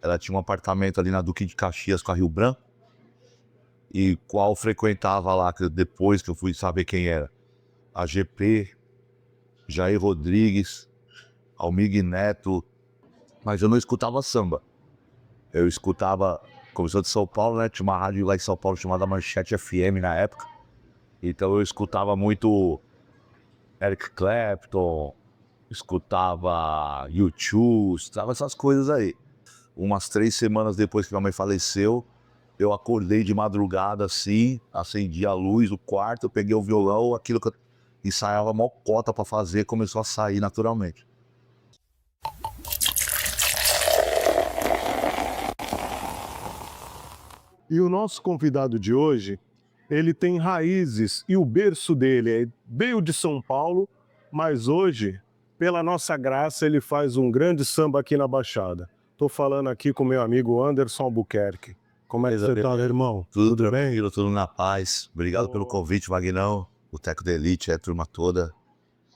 ela tinha um apartamento ali na Duque de Caxias com a Rio Branco, e qual frequentava lá, depois que eu fui saber quem era, a GP, Jair Rodrigues, Almig Neto, mas eu não escutava samba. Eu escutava, como eu sou de São Paulo, né, tinha uma rádio lá em São Paulo chamada Manchete FM na época, então eu escutava muito Eric Clapton, escutava U2, escutava essas coisas aí. Umas 3 semanas depois que minha mãe faleceu, eu acordei de madrugada assim, acendi a luz do quarto, eu peguei o violão, aquilo que eu ensaiava mó cota pra fazer começou a sair naturalmente. E o nosso convidado de hoje, ele tem raízes e o berço dele veio de São Paulo, mas hoje, pela nossa graça, ele faz um grande samba aqui na Baixada. Estou falando aqui com meu amigo Anderson Albuquerque. Como é que você tá, irmão? Tudo bem? Tudo na paz. Obrigado pelo convite, Magnão. O Teco da Elite, a turma toda.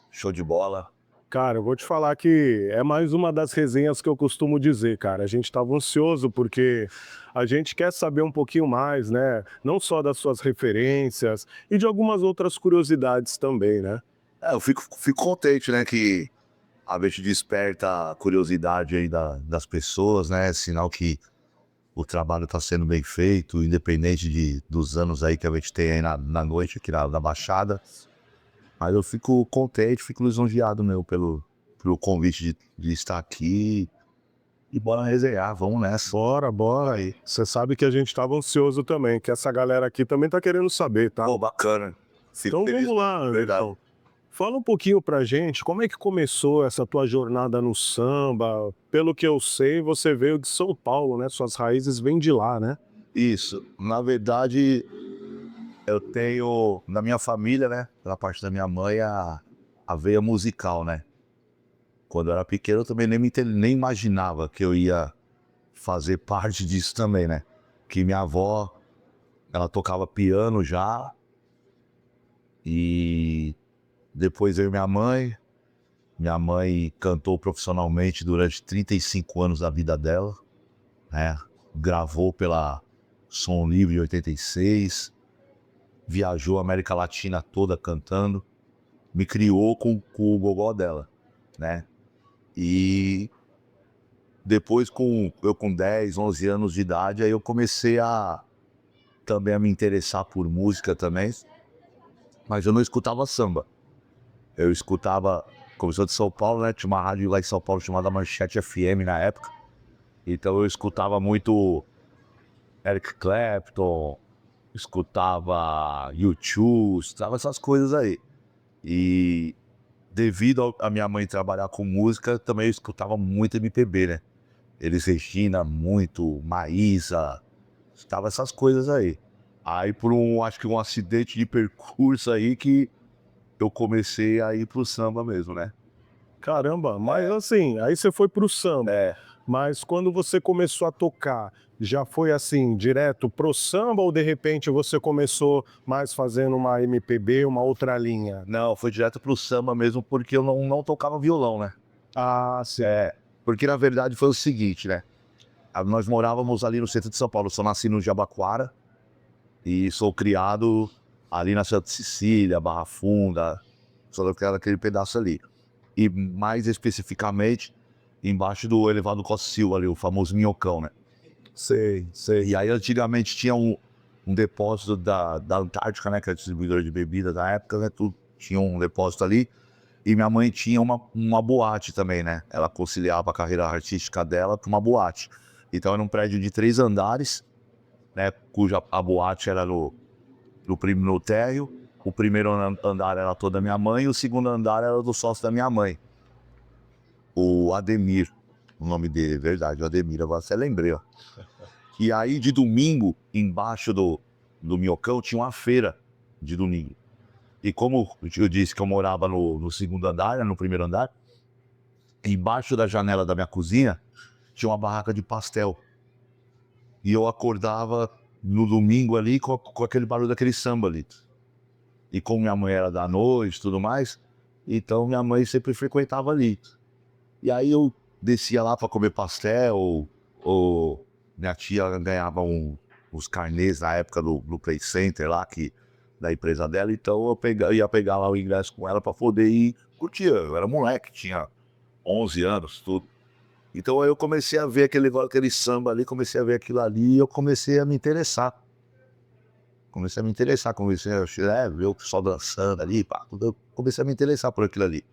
Show de bola. Cara, eu vou te falar que é mais uma das resenhas que eu costumo dizer, cara. A gente estava ansioso porque a gente quer saber um pouquinho mais, né? Não só das suas referências e de algumas outras curiosidades também, né? Eu fico contente, né, que a gente desperta a curiosidade aí das pessoas, né? Sinal que o trabalho está sendo bem feito, independente dos anos aí que a gente tem aí na noite aqui na Baixada. Mas eu fico contente, fico lisonjeado, meu, pelo convite de estar aqui. E bora resenhar, vamos nessa. Bora, bora aí. Você sabe que a gente estava ansioso também, que essa galera aqui também tá querendo saber, tá? Pô, bacana. Fico Então feliz, vamos lá, verdade. Anderson. Fala um pouquinho pra gente, como é que começou essa tua jornada no samba? Pelo que eu sei, você veio de São Paulo, né? Suas raízes vêm de lá, né? Isso, na verdade, eu tenho na minha família, né, pela parte da minha mãe, a veia musical, né? Quando eu era pequeno, eu também nem imaginava que eu ia fazer parte disso também, né? Que minha avó, ela tocava piano já, e depois eu e minha mãe cantou profissionalmente durante 35 anos da vida dela, né? Gravou pela Som Livre em 86, viajou a América Latina toda cantando, me criou com o gogó dela, né? E depois, com 10, 11 anos de idade, aí eu comecei também a me interessar por música também, mas eu não escutava samba. Eu escutava, como eu sou de São Paulo, né? Tinha uma rádio lá em São Paulo chamada Manchete FM na época, então eu escutava muito Eric Clapton, escutava U2, escutava essas coisas aí. E devido a minha mãe trabalhar com música, também eu escutava muito MPB, né? Elis Regina, muito, Maísa, escutava essas coisas aí. Aí por acho que um acidente de percurso aí que eu comecei a ir pro samba mesmo, né? Caramba, mas assim, aí você foi pro samba. Mas quando você começou a tocar, já foi assim, direto pro samba ou de repente você começou mais fazendo uma MPB, uma outra linha? Não, foi direto pro samba mesmo porque eu não tocava violão, né? Ah, sim. Porque na verdade foi o seguinte, né? Nós morávamos ali no centro de São Paulo, eu só nasci no Jabaquara e sou criado ali na Santa Cecília, Barra Funda, só aquele pedaço ali. E mais especificamente, embaixo do elevado Costa Silva ali, o famoso Minhocão, né? Sei, sei. E aí antigamente tinha um depósito da Antártica, né? Que é a distribuidora de bebida da época, né? Tinha um depósito ali. E minha mãe tinha uma boate também, né? Ela conciliava a carreira artística dela com uma boate. Então era um prédio de 3 andares, né? Cuja a boate era no térreo. O primeiro andar era toda minha mãe e o segundo andar era do sócio da minha mãe. O Ademir, o nome dele, verdade, o Ademir, agora você lembrei, ó. E aí de domingo, embaixo do Minhocão, tinha uma feira de domingo. E como eu disse que eu morava no segundo andar, né, no primeiro andar, embaixo da janela da minha cozinha, tinha uma barraca de pastel. E eu acordava no domingo ali com aquele barulho daquele samba ali. E como minha mãe era da noite e tudo mais, então minha mãe sempre frequentava ali. E aí eu descia lá para comer pastel, Minha tia ganhava os carnês na época do Play Center lá, da empresa dela, então ia pegar lá o ingresso com ela pra poder ir curtir. Eu era moleque, tinha 11 anos, tudo. Então aí eu comecei a ver aquele samba ali, comecei a ver aquilo ali e eu comecei a me interessar. Comecei a ver o pessoal dançando ali, pá, tudo. Eu comecei a me interessar por aquilo ali.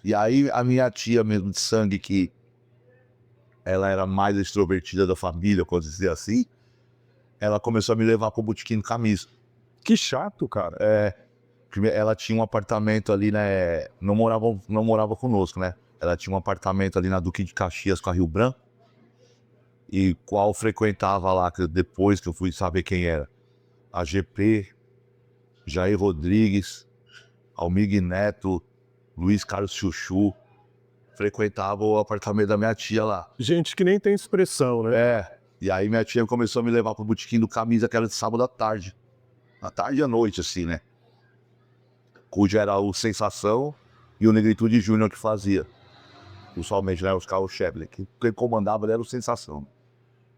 E aí a minha tia mesmo de sangue, que ela era mais extrovertida da família, pode dizer assim, ela começou a me levar pro Botequim do Camisa. Que chato, cara. Ela tinha um apartamento ali, né? Não morava conosco, né? Ela tinha um apartamento ali na Duque de Caxias com a Rio Branco, e qual frequentava lá, depois que eu fui saber quem era. A GP, Jair Rodrigues, Almir Neto, Luiz Carlos Chuchu, frequentava o apartamento da minha tia lá. Gente que nem tem expressão, né? E aí minha tia começou a me levar pro Botequim do Camisa, que era de sábado à tarde. À tarde e à noite, assim, né? Cujo era o Sensação e o Negritude Júnior que fazia. Usualmente, né? Os carros-chefe. Quem comandava era o Sensação.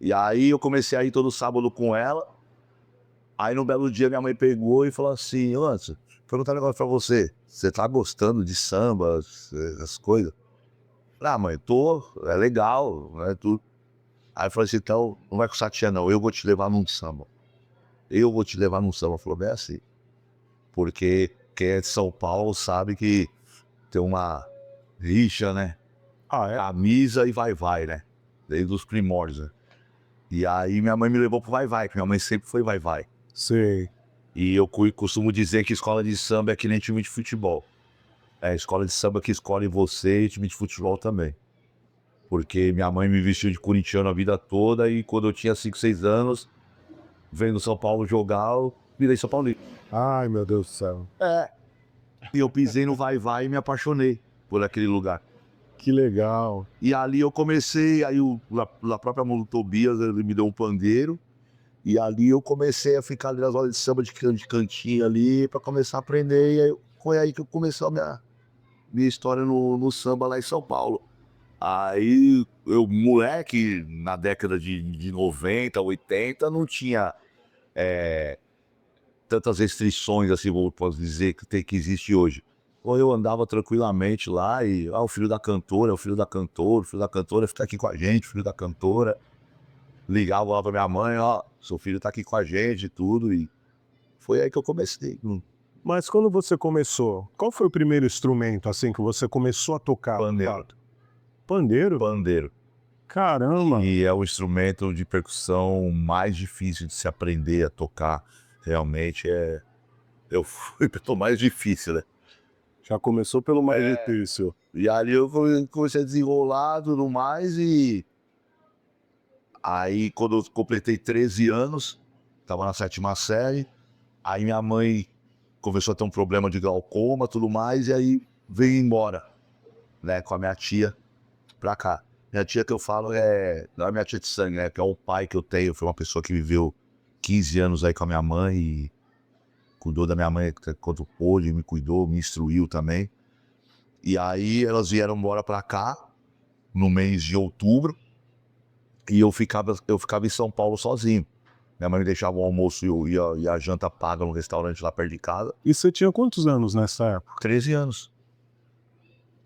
E aí eu comecei a ir todo sábado com ela. Aí no belo dia minha mãe pegou e falou assim: ô, Anderson, vou perguntar um negócio pra você. Você tá gostando de samba, essas coisas? Ah, mãe, tô, é legal, né, tudo. Aí eu falei assim: então, não vai com essa tia não, eu vou te levar num samba. Eu vou te levar num samba. Ela falou: bem assim. Porque quem é de São Paulo sabe que tem uma rixa, né? Ah, é? Camisa e vai-vai, né? Desde os primórdios, né? E aí minha mãe me levou pro vai-vai, que minha mãe sempre foi vai-vai. Sei. E eu costumo dizer que escola de samba é que nem time de futebol. É escola de samba que escolhe você, e time de futebol também. Porque minha mãe me vestiu de corintiano a vida toda e quando eu tinha 5, 6 anos, vendo São Paulo jogar, eu virei São Paulino. Ai, meu Deus do céu. E eu pisei no vai-vai e me apaixonei por aquele lugar. Que legal. E ali eu comecei, aí a própria Mundo Tobias, ele me deu um pandeiro. E ali eu comecei a ficar ali nas rodas de samba de cantinho ali, pra começar a aprender. E aí, foi aí que começou a minha história no samba lá em São Paulo. Aí eu, moleque, na década de 90, 80, não tinha tantas restrições, assim, posso dizer, que existe hoje. Então eu andava tranquilamente lá e, o filho da cantora, o filho da cantora, o filho da cantora fica aqui com a gente, o filho da cantora. Ligava lá pra minha mãe: ó, seu filho tá aqui com a gente e tudo, e foi aí que eu comecei. Mas quando você começou, qual foi o primeiro instrumento, assim, que você começou a tocar? Pandeiro. Pandeiro? Pandeiro. Caramba! E é o instrumento de percussão mais difícil de se aprender a tocar. Realmente eu fui pelo mais difícil, né? Já começou pelo mais difícil. E ali eu comecei a desenrolar tudo mais e aí quando eu completei 13 anos, tava na 7ª série, aí minha mãe começou a ter um problema de glaucoma, tudo mais, e aí veio embora, né, com a minha tia pra cá. Minha tia que eu falo não é minha tia de sangue, né, que é o pai que eu tenho, foi uma pessoa que viveu 15 anos aí com a minha mãe e cuidou da minha mãe quanto pôde, me cuidou, me instruiu também. E aí elas vieram embora pra cá, no mês de outubro, e eu ficava em São Paulo sozinho. Minha mãe me deixava o almoço e a janta paga no restaurante lá perto de casa. E você tinha quantos anos nessa época? 13 anos.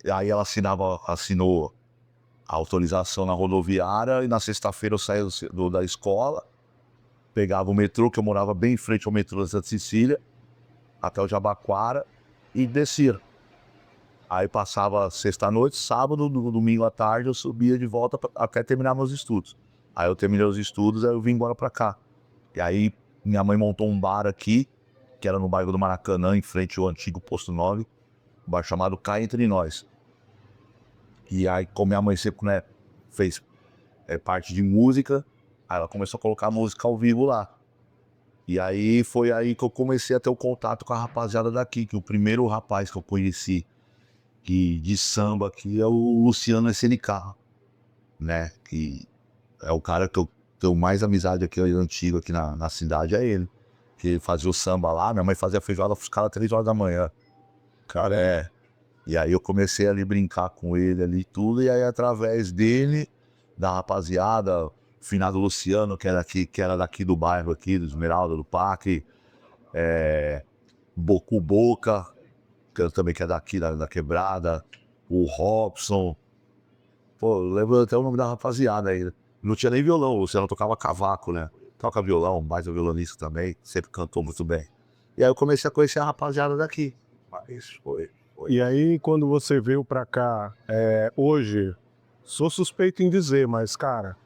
E aí ela assinou a autorização na rodoviária e na sexta-feira eu saía da escola, pegava o metrô, que eu morava bem em frente ao metrô da Santa Cecília, até o Jabaquara e descia. Aí passava sexta-noite, sábado, domingo à tarde eu subia de volta até terminar meus estudos. Aí eu terminei os estudos, aí eu vim embora pra cá. E aí minha mãe montou um bar aqui, que era no bairro do Maracanã, em frente ao antigo Posto 9, um bar chamado Cá Entre Nós. E aí, como minha mãe sempre, né, fez parte de música, aí ela começou a colocar música ao vivo lá. E aí foi aí que eu comecei a ter o contato com a rapaziada daqui, que o primeiro rapaz que eu conheci de samba aqui é o Luciano SNK, né? Que é o cara que eu tenho mais amizade aqui, antigo aqui na cidade, é ele. Que ele fazia o samba lá, minha mãe fazia feijoada pros caras 3 horas da manhã. Cara, E aí eu comecei ali brincar com ele ali e tudo, e aí através dele da rapaziada, finado Luciano, que era daqui do bairro aqui, do Esmeralda, do Parque, Bocu Boca, também que é daqui da Quebrada, o Robson, pô, eu lembro até o nome da rapaziada ainda. Não tinha nem violão, o Luciano tocava cavaco, né? Toca violão, mais o violonista também, sempre cantou muito bem. E aí eu comecei a conhecer a rapaziada daqui. Mas foi. E aí, quando você veio pra cá, hoje, sou suspeito em dizer, mas, cara,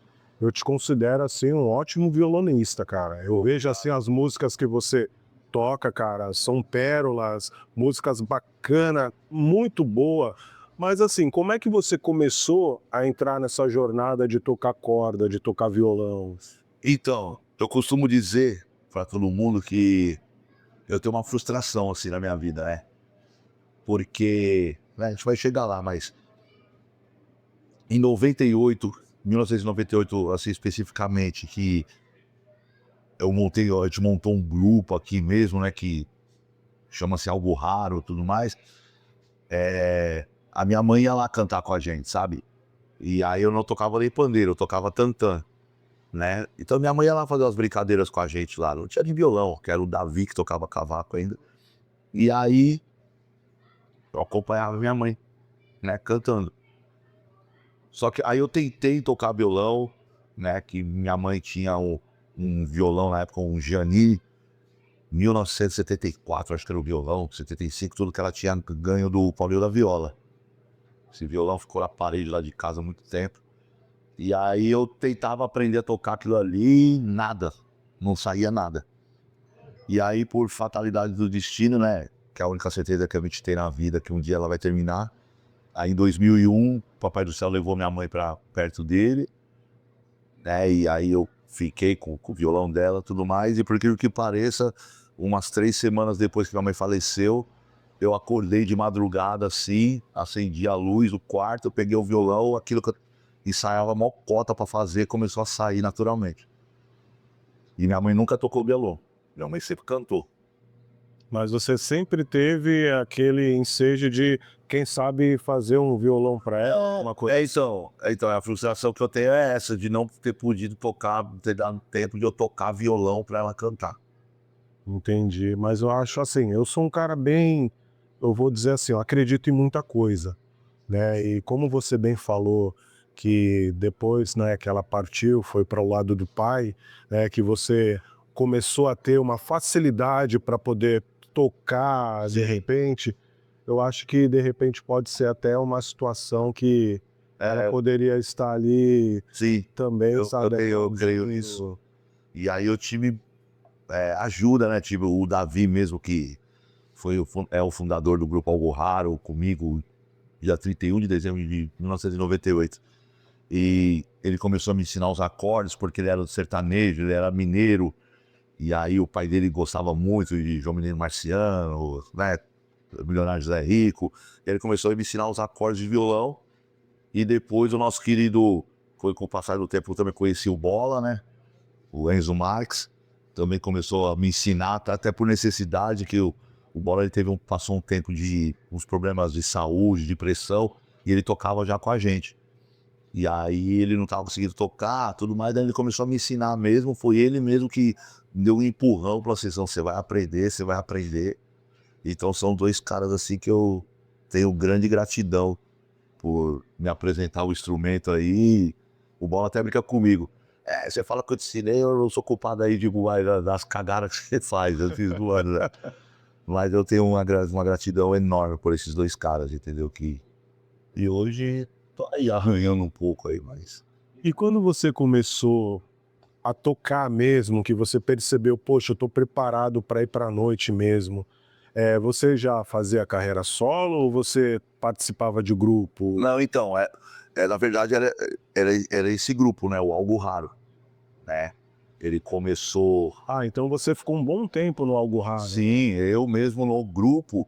eu te considero, assim, um ótimo violonista, cara. Eu vejo, assim, as músicas que você toca, cara, são pérolas, músicas bacanas, muito boa. Mas, assim, como é que você começou a entrar nessa jornada de tocar corda, de tocar violão? Então, eu costumo dizer pra todo mundo que eu tenho uma frustração, assim, na minha vida, né? Porque, né, a gente vai chegar lá, mas em 98, 1998, assim, especificamente, que a gente montou um grupo aqui mesmo, né, que chama-se Algo Raro e tudo mais, a minha mãe ia lá cantar com a gente, sabe? E aí eu não tocava nem pandeiro, eu tocava tantã, né? Então minha mãe ia lá fazer umas brincadeiras com a gente lá, não tinha nem violão, que era o Davi que tocava cavaco ainda. E aí eu acompanhava minha mãe, né, cantando. Só que aí eu tentei tocar violão, né, que minha mãe tinha um violão na época, um Giannini, 1974, acho que era o violão, 75, tudo que ela tinha ganho do Paulinho da Viola. Esse violão ficou na parede lá de casa há muito tempo. E aí eu tentava aprender a tocar aquilo ali, nada, não saía nada. E aí, por fatalidade do destino, né, que é a única certeza que a gente tem na vida, que um dia ela vai terminar. Aí em 2001, o Papai do Céu levou minha mãe pra perto dele, né, e aí eu fiquei com o violão dela e tudo mais, e por aquilo que pareça, umas 3 semanas depois que minha mãe faleceu, eu acordei de madrugada assim, acendi a luz do quarto, eu peguei o violão, aquilo que eu ensaiava mó cota pra fazer, começou a sair naturalmente. E minha mãe nunca tocou violão, minha mãe sempre cantou. Mas você sempre teve aquele ensejo de, quem sabe, fazer um violão pra ela, uma coisa. Então, a frustração que eu tenho é essa, de não ter podido tocar, ter dado tempo de eu tocar violão pra ela cantar. Entendi, mas eu acho assim, eu sou um cara bem, eu vou dizer assim, eu acredito em muita coisa, né? E como você bem falou que depois, né, que ela partiu, foi para o lado do pai, né, que você começou a ter uma facilidade para poder tocar de repente, eu acho que de repente pode ser até uma situação que ela É, poderia estar ali sim, também, sabe? eu creio nisso. E aí eu tive ajuda, né? Tive o Davi mesmo, que foi é o fundador do grupo Algo Raro, comigo, dia 31 de dezembro de 1998. E ele começou a me ensinar os acordes, porque ele era do sertanejo, ele era mineiro. E aí o pai dele gostava muito de João Menino Marciano, né? Milionário José Rico. Ele começou a me ensinar os acordes de violão. E depois o nosso querido, foi com o passar do tempo, eu também conheci o Bola, né? O Enzo Marques. Também começou a me ensinar, até por necessidade, que o Bola ele passou um tempo de uns problemas de saúde, de pressão, e ele tocava já com a gente. E aí ele não estava conseguindo tocar, tudo mais, daí ele começou a me ensinar mesmo, foi ele mesmo que deu um empurrão pra vocês, você vai aprender, você vai aprender. Então são 2 caras assim que eu tenho grande gratidão por me apresentar o instrumento aí. O Bola até brinca comigo. Você fala que eu te ensinei, eu não sou culpado aí, digo, das cagadas que você faz, eu fiz voando, né? Mas eu tenho uma gratidão enorme por esses 2 caras, entendeu? E hoje tô aí arranhando um pouco aí, mas... E quando você começou a tocar mesmo, que você percebeu, poxa, eu tô preparado para ir para a noite mesmo, você já fazia carreira solo ou você participava de grupo? Não, então, na verdade era esse grupo, né? O Algo Raro, né? Ele começou... Ah, então você ficou um bom tempo no Algo Raro. Sim, eu mesmo no grupo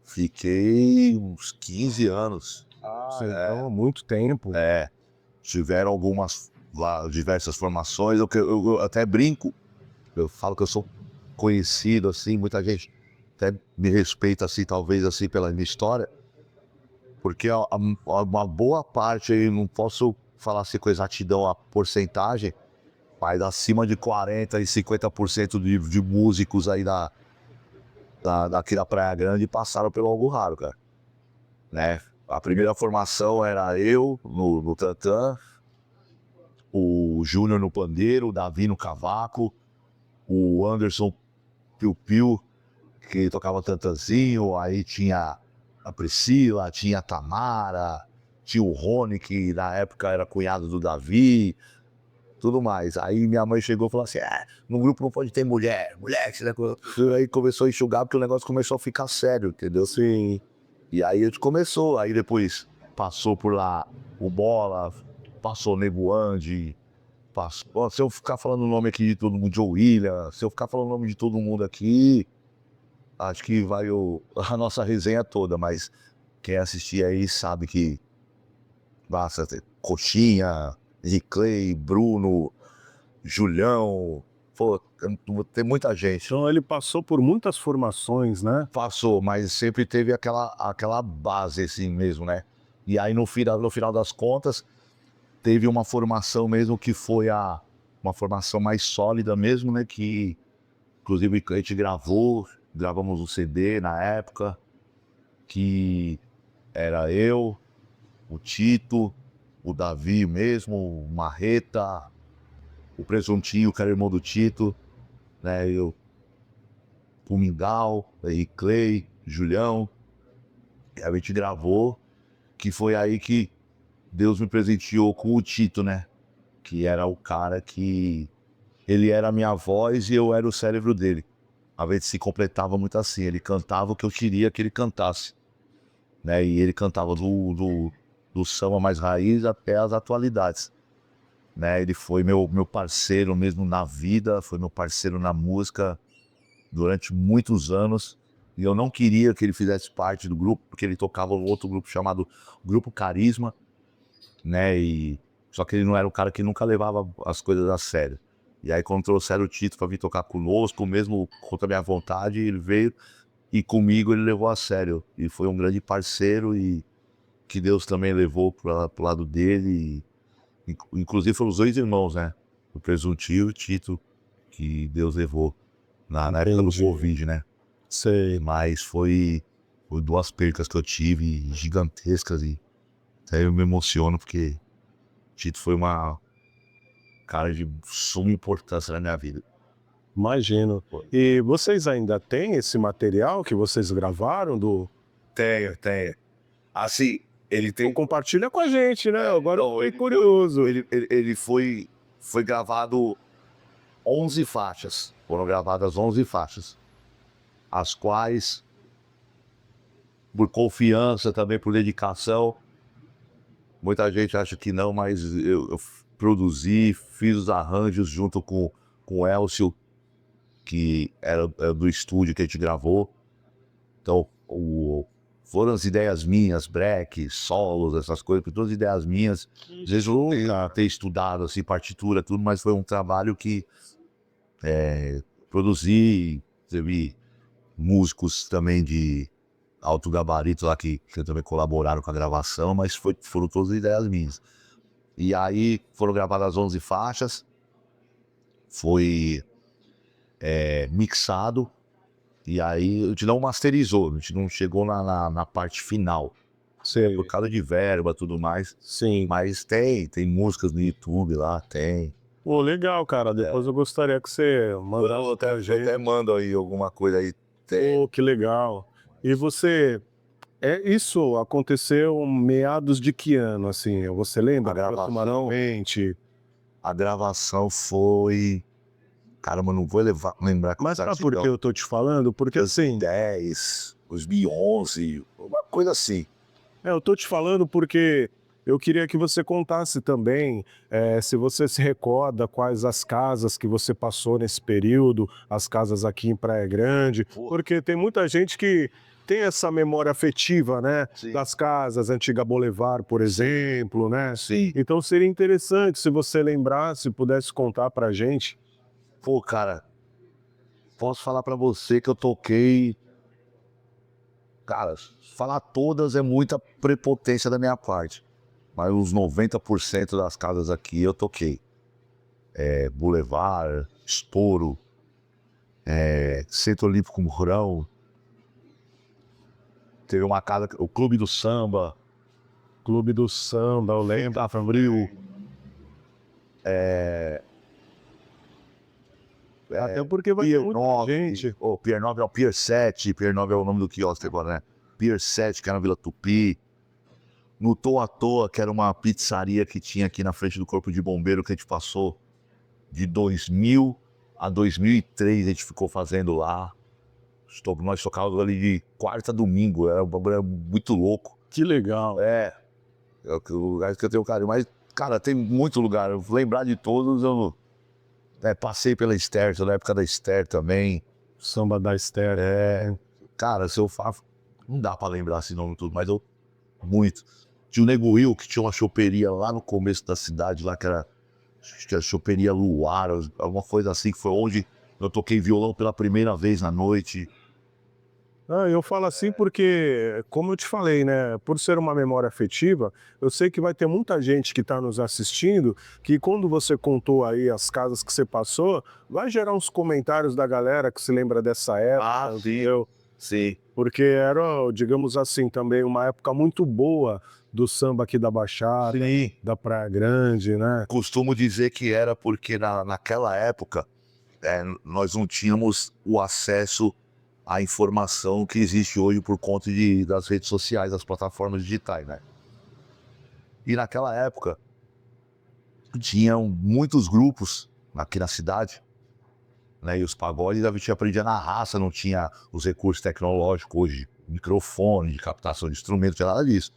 fiquei uns 15 anos. Ah, então há muito tempo. Tiveram algumas lá, diversas formações. Eu até brinco, eu falo que eu sou conhecido assim, muita gente até me respeita assim, talvez assim pela minha história, porque uma boa parte aí, não posso falar assim com exatidão a porcentagem, mas acima de 40% e 50% de músicos aí daqui da Praia Grande passaram pelo Algo Raro, cara. Né? A primeira formação era eu no tantã, o Júnior no pandeiro, o Davi no cavaco, o Anderson Piu-Piu, que tocava tantanzinho, aí tinha a Priscila, tinha a Tamara, tinha o Rony, que na época era cunhado do Davi, tudo mais. Aí minha mãe chegou e falou assim, no grupo não pode ter mulher, que né? Aí começou a enxugar porque o negócio começou a ficar sério, entendeu? Sim. E aí a gente começou, aí depois passou por lá o Bola, passou o Nego Andy, passou, se eu ficar falando o nome aqui de todo mundo, Joe Williams, se eu ficar falando o nome de todo mundo aqui, acho que vai a nossa resenha toda, mas quem assistir aí sabe que basta ter Coxinha, Riclay, Bruno, Julião, pô, tem muita gente. Então ele passou por muitas formações, né? Passou, mas sempre teve aquela base assim mesmo, né? E aí no final das contas, teve uma formação mesmo que foi uma formação mais sólida mesmo, né? Que inclusive a gente gravamos um CD na época, que era eu, o Tito, o Davi mesmo, o Marreta, o Presuntinho, que era irmão do Tito, né? Eu, o Mingau, Henrique Clay, Julião, e a gente gravou, que foi aí que Deus me presenteou com o Tito, né? Que era o cara que... Ele era a minha voz e eu era o cérebro dele. A gente se completava muito assim, ele cantava o que eu queria que ele cantasse, né? E ele cantava do samba mais raiz até as atualidades, né? Ele foi meu parceiro mesmo na vida, foi meu parceiro na música durante muitos anos. E eu não queria que ele fizesse parte do grupo, porque ele tocava um outro grupo chamado Grupo Carisma, né? Só que ele não era um cara que nunca levava as coisas a sério. E aí quando trouxeram o Tito para vir tocar conosco, mesmo contra a minha vontade, ele veio e comigo ele levou a sério. E foi um grande parceiro e que Deus também levou pro lado dele. Inclusive foram os dois irmãos, né? O Presuntinho e o Tito, que Deus levou na época do Covid, né? Sei. Mas foi duas percas que eu tive gigantescas e até eu me emociono porque Tito foi uma cara de suma importância na minha vida. Imagino. E vocês ainda têm esse material que vocês gravaram do... Tenho. Assim, ele Então tem... compartilha com a gente, né? Agora eu Então, fiquei curioso. ele foi gravado 11 faixas. Foram gravadas 11 faixas. As quais, por confiança, também por dedicação, muita gente acha que não, mas eu produzi, fiz os arranjos junto com o Elcio, que era do estúdio que a gente gravou. Então, foram as ideias minhas, break, solos, essas coisas, todas ideias minhas. Às vezes eu não ter estudado assim, partitura, tudo, mas foi um trabalho que produzi, teve músicos também de alto gabarito lá que também colaboraram com a gravação, mas foram todas ideias minhas. E aí foram gravadas 11 faixas, foi mixado, e aí a gente não masterizou, a gente não chegou na parte final, Sei. por causa de verba e tudo mais, Sim. mas tem músicas no YouTube lá, tem. Pô, legal, cara. Depois eu gostaria que você mandasse pra Eu até gente. mando aí alguma coisa aí, tem. Pô, que legal. E você... isso aconteceu meados de que ano, assim? Você lembra? A gravação? Aproximadamente. A gravação foi... Caramba, não vou lembrar com Mas sabe por que eu tô te falando? Porque assim... 2010, 2011, uma coisa assim. eu tô te falando porque eu queria que você contasse também, se você se recorda quais as casas que você passou nesse período, as casas aqui em Praia Grande, porque tem muita gente que tem essa memória afetiva, né? Sim. Das casas, Antiga Boulevard, por exemplo, né? Sim. Então seria interessante se você lembrasse, pudesse contar pra gente. Pô, cara, posso falar pra você que eu toquei... Cara, falar todas é muita prepotência da minha parte. mas uns 90% das casas aqui eu toquei. Boulevard, Estouro, Centro Olímpico Mourão. Teve uma casa, o Clube do Samba. Clube do Samba, eu lembro. Da Fabril. Até porque vai ter Pier muita 9, gente. Pier 9 é o Pier 7, Pier 9 é o nome do quiosque agora, né? Pier 7, que era na Vila Tupi. No Tô à Toa, que era uma pizzaria que tinha aqui na frente do Corpo de Bombeiro, que a gente passou de 2000 a 2003, a gente ficou fazendo lá. Nós tocávamos ali de quarta a domingo, era um bagulho muito louco. Que legal. É o lugar que eu tenho carinho. Mas, cara, tem muito lugar. Eu lembrar de todos, eu passei pela Esther, na época da Esther também. Samba da Esther. Cara, se eu faço. Não dá pra lembrar esse nome tudo, mas eu. Muito. Tinha o Nego Will, que tinha uma choperia lá no começo da cidade, lá que era. Acho que era choperia Luar, alguma coisa assim, que foi onde eu toquei violão pela primeira vez na noite. Eu falo assim porque, como eu te falei, né, por ser uma memória afetiva, eu sei que vai ter muita gente que está nos assistindo, que quando você contou aí as casas que você passou, vai gerar uns comentários da galera que se lembra dessa época, entendeu? Sim. Porque era, digamos assim, também uma época muito boa do samba aqui da Baixada, Sim. da Praia Grande, né? Costumo dizer que era porque naquela época nós não tínhamos o acesso à informação que existe hoje por conta das redes sociais, das plataformas digitais, né? E naquela época tinham muitos grupos aqui na cidade, né? E os pagodes a gente aprendia na raça, não tinha os recursos tecnológicos hoje, microfone, de captação de instrumento, não tinha nada disso.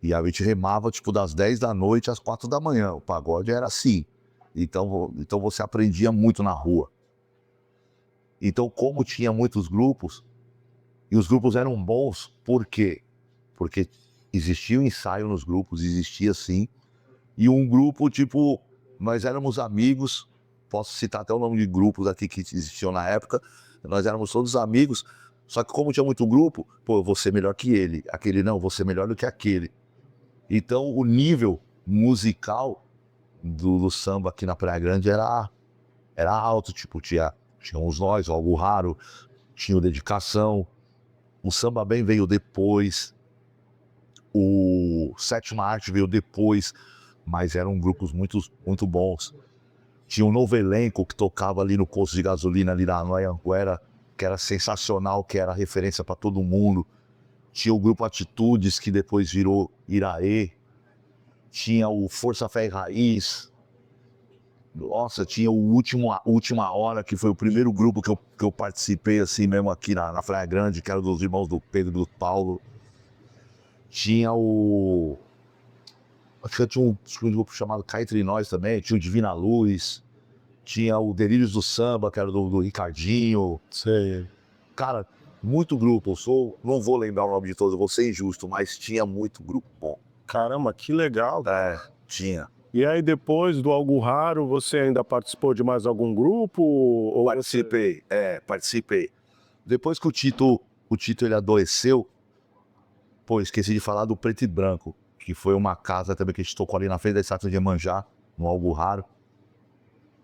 E a gente remava tipo das 10 da noite às 4 da manhã. O pagode era assim. Então você aprendia muito na rua. Então, como tinha muitos grupos, e os grupos eram bons, por quê? Porque existia o ensaio nos grupos, existia sim. E um grupo, tipo, nós éramos amigos, posso citar até o nome de grupos aqui que existiam na época, nós éramos todos amigos, só que como tinha muito grupo, pô, eu vou ser melhor que ele, aquele não, vou ser melhor do que aquele. Então o nível musical do samba aqui na Praia Grande era alto, tipo, tínhamos nós, o Algo Raro, tinha o Dedicação, o Samba Bem veio depois, o Sétima Arte veio depois, mas eram grupos muito, muito bons. Tinha um Novo Elenco que tocava ali no posto de gasolina, ali na Anhanguera, que era sensacional, que era referência para todo mundo. Tinha o grupo Atitudes, que depois virou Iraê. Tinha o Força Fé e Raiz. Nossa, tinha o Última Hora, que foi o primeiro grupo que eu participei assim mesmo aqui na Praia Grande, que era dos irmãos do Pedro e do Paulo. Tinha acho que tinha um grupo chamado Cá Entre Nós também, tinha o Divina Luz, tinha o Delírios do Samba, que era do Ricardinho. Sei. Cara, muito grupo, não vou lembrar o nome de todos, eu vou ser injusto, mas tinha muito grupo bom. Caramba, que legal. Tinha. E aí depois do Algo Raro, você ainda participou de mais algum grupo? Ou Participei. Depois que o Tito ele adoeceu, pô, esqueci de falar do Preto e Branco, que foi uma casa também que a gente tocou ali na frente da estátua de Iemanjá, no Algo Raro.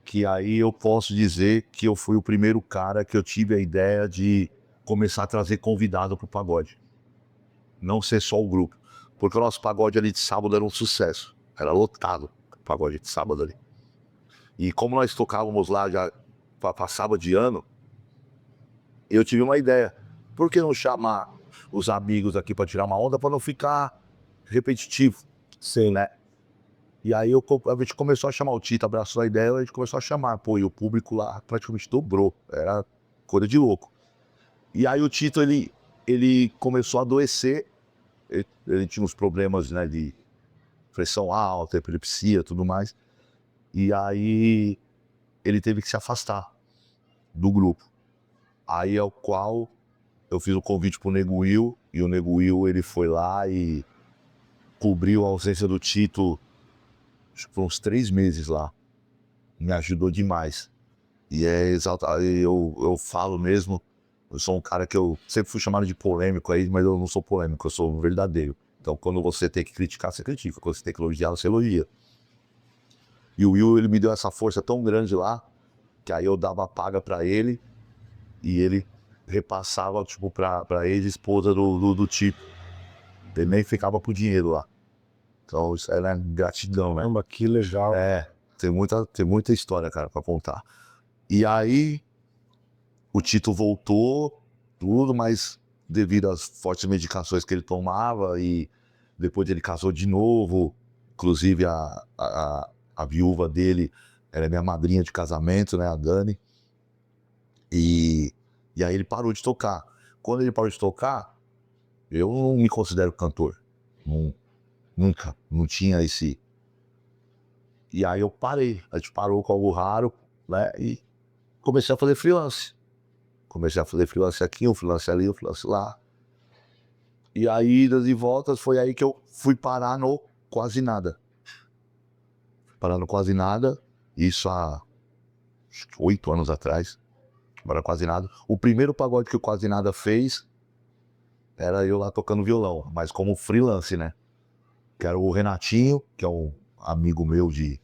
Que aí eu posso dizer que eu fui o primeiro cara que eu tive a ideia de começar a trazer convidado pro pagode. Não ser só o grupo. Porque o nosso pagode ali de sábado era um sucesso. Era lotado o pagode de sábado ali. E como nós tocávamos lá já para sábado de ano, eu tive uma ideia. Por que não chamar os amigos aqui para tirar uma onda para não ficar repetitivo? Sim, né? E aí a gente começou a chamar, o Tito abraçou a ideia, a gente começou a chamar, pô, e o público lá praticamente dobrou, era coisa de louco. E aí o Tito, ele começou a adoecer, ele tinha uns problemas, né, de pressão alta, epilepsia, tudo mais, e aí ele teve que se afastar do grupo. Aí é o qual eu fiz o convite pro Nego Will, e o Nego Will, ele foi lá e cobriu a ausência do Tito, acho que foi uns 3 meses lá. Me ajudou demais. E eu falo mesmo, eu sou um cara que eu sempre fui chamado de polêmico aí, mas eu não sou polêmico, eu sou verdadeiro. Então, quando você tem que criticar, você critica. Quando você tem que elogiar, você elogia. E o Will, ele me deu essa força tão grande lá, que aí eu dava paga pra ele, e ele repassava, tipo, pra ex-esposa do tipo. Ele nem ficava com dinheiro lá. Então, isso era gratidão, né? Caramba, que legal. Tem muita história, cara, pra contar. E aí, o Tito voltou, tudo, mas devido às fortes medicações que ele tomava, e depois ele casou de novo, inclusive a viúva dele era minha madrinha de casamento, né, a Dani, e aí ele parou de tocar. Quando ele parou de tocar, eu não me considero cantor, nunca, não tinha esse... E aí eu parei, a gente parou com algo raro, né, e comecei a fazer freelance. Comecei a fazer freelance aqui, um freelance ali, um freelance lá. E aí, idas e voltas, foi aí que eu fui parar no Quase Nada. Parar no Quase Nada, isso há 8 anos atrás. Parar no Quase Nada. O primeiro pagode que o Quase Nada fez era eu lá tocando violão, mas como freelance, né? Que era o Renatinho, que é um amigo meu de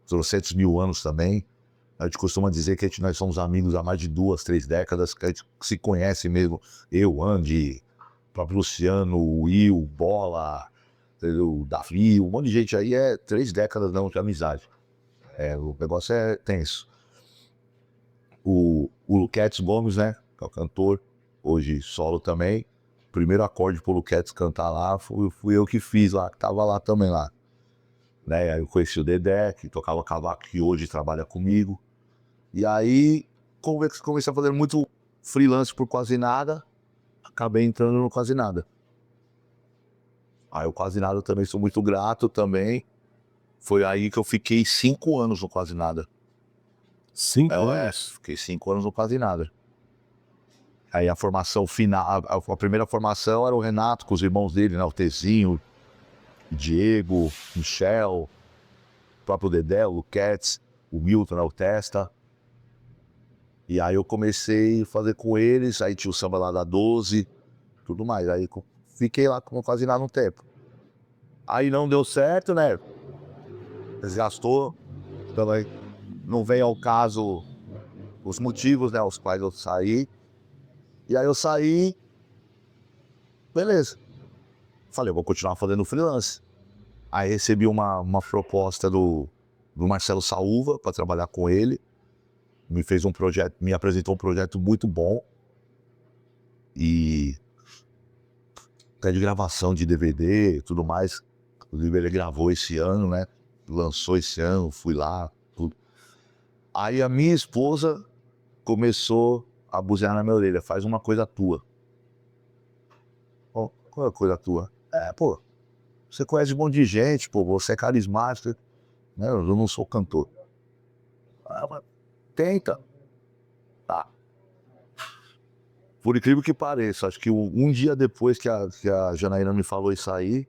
300 mil anos também. A gente costuma dizer que nós somos amigos há mais de 2, 3 décadas, que a gente se conhece mesmo. Eu, Andy, o próprio Luciano, o Will, Bola, o Davi, um monte de gente aí, 3 décadas não de amizade. O negócio é tenso. O Luquetes Gomes, né, que é o cantor, hoje solo também. O primeiro acorde pro Luquetes cantar lá, fui eu que fiz lá, que tava lá também lá. Né, aí eu conheci o Dedé, que tocava cavaco, que hoje trabalha comigo. E aí comecei a fazer muito freelance por Quase Nada, acabei entrando no Quase Nada. Aí o Quase Nada eu também sou muito grato também. Foi aí que eu fiquei 5 anos no Quase Nada. 5 anos? Fiquei 5 anos no Quase Nada. Aí a formação final, a primeira formação era o Renato com os irmãos dele, né? O Tezinho, o Diego, o Michel, o próprio Dedé, o Luquetes, o Milton, né? O Testa. E aí eu comecei a fazer com eles, aí tinha o samba lá da 12, tudo mais. Aí fiquei lá com Quase Nada um tempo. Aí não deu certo, né? Desgastou. Então aí não vem ao caso os motivos, né? Os quais eu saí. E aí eu saí, beleza. Falei, eu vou continuar fazendo freelance. Aí recebi uma proposta do Marcelo Saúva para trabalhar com ele. Me fez um projeto, me apresentou um projeto muito bom. E até de gravação de DVD e tudo mais. Inclusive ele gravou esse ano, né? Lançou esse ano, fui lá, tudo. Aí a minha esposa começou a buzinar na minha orelha, faz uma coisa tua. Oh, qual é a coisa tua? Pô, você conhece um monte de gente, pô, você é carismático, né? Eu não sou cantor. Mas tenta. Tá. Por incrível que pareça, acho que um dia depois que a Janaína me falou isso aí,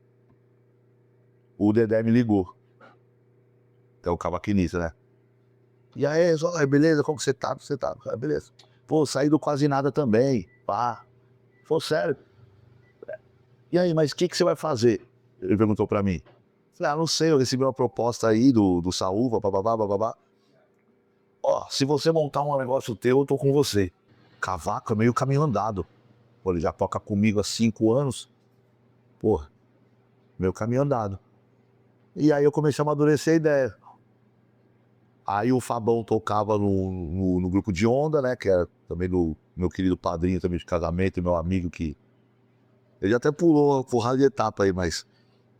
o Dedé me ligou. É o cavaquinista, né? E aí, beleza, como que você tá? Você tá? Beleza. Pô, saí do Quase Nada também, pá. Pô, sério. E aí, mas o que você vai fazer? Ele perguntou pra mim. Falei, não sei, eu recebi uma proposta aí do Saúva, bababá, bababá. Ó, se você montar um negócio teu, eu tô com você. Cavaco é meio caminho andado. Pô, ele já toca comigo há 5 anos. Porra, meio caminho andado. E aí eu comecei a amadurecer a ideia. Aí o Fabão tocava no grupo de onda, né? Que era também do meu querido padrinho também de casamento, meu amigo que... Ele até pulou uma porrada de etapa aí, mas...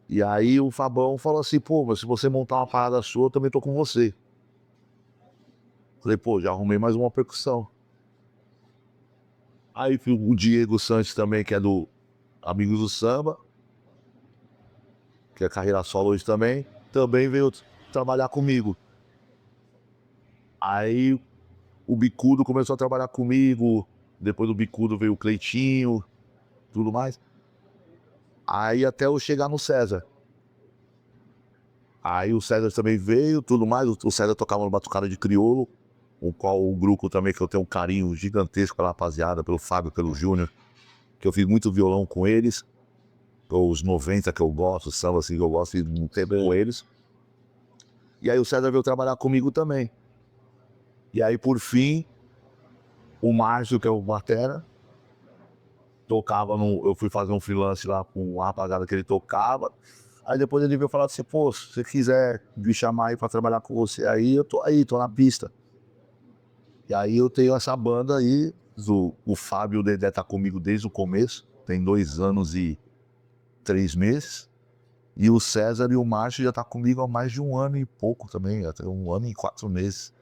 E aí o Fabão falou assim, pô, mas se você montar uma parada sua, eu também tô com você. Falei, pô, já arrumei mais uma percussão. Aí o Diego Santos também, que é do Amigos do Samba, que é carreira solo hoje também veio trabalhar comigo. Aí o Bicudo começou a trabalhar comigo, depois do Bicudo veio o Cleitinho, tudo mais. Aí até eu chegar no César. Aí o César também veio, tudo mais. O César tocava no Batucada de Crioulo, o qual o grupo também que eu tenho um carinho gigantesco pela rapaziada, pelo Fábio, pelo Júnior, que eu fiz muito violão com eles. os 90 que eu gosto, samba assim que eu gosto, e não tem com eles. E aí o César veio trabalhar comigo também. E aí, por fim, o Márcio, que é o batera, tocava no... Eu fui fazer um freelance lá com a rapaziada que ele tocava. Aí depois ele veio falar assim, pô, se você quiser me chamar aí pra trabalhar com você, aí eu tô aí, tô na pista. E aí eu tenho essa banda aí, o Fábio e o Dedé tá comigo desde o começo, tem 2 anos e 3 meses. E o César e o Márcio já tá comigo há mais de 1 ano e pouco também, até 1 ano e 4 meses.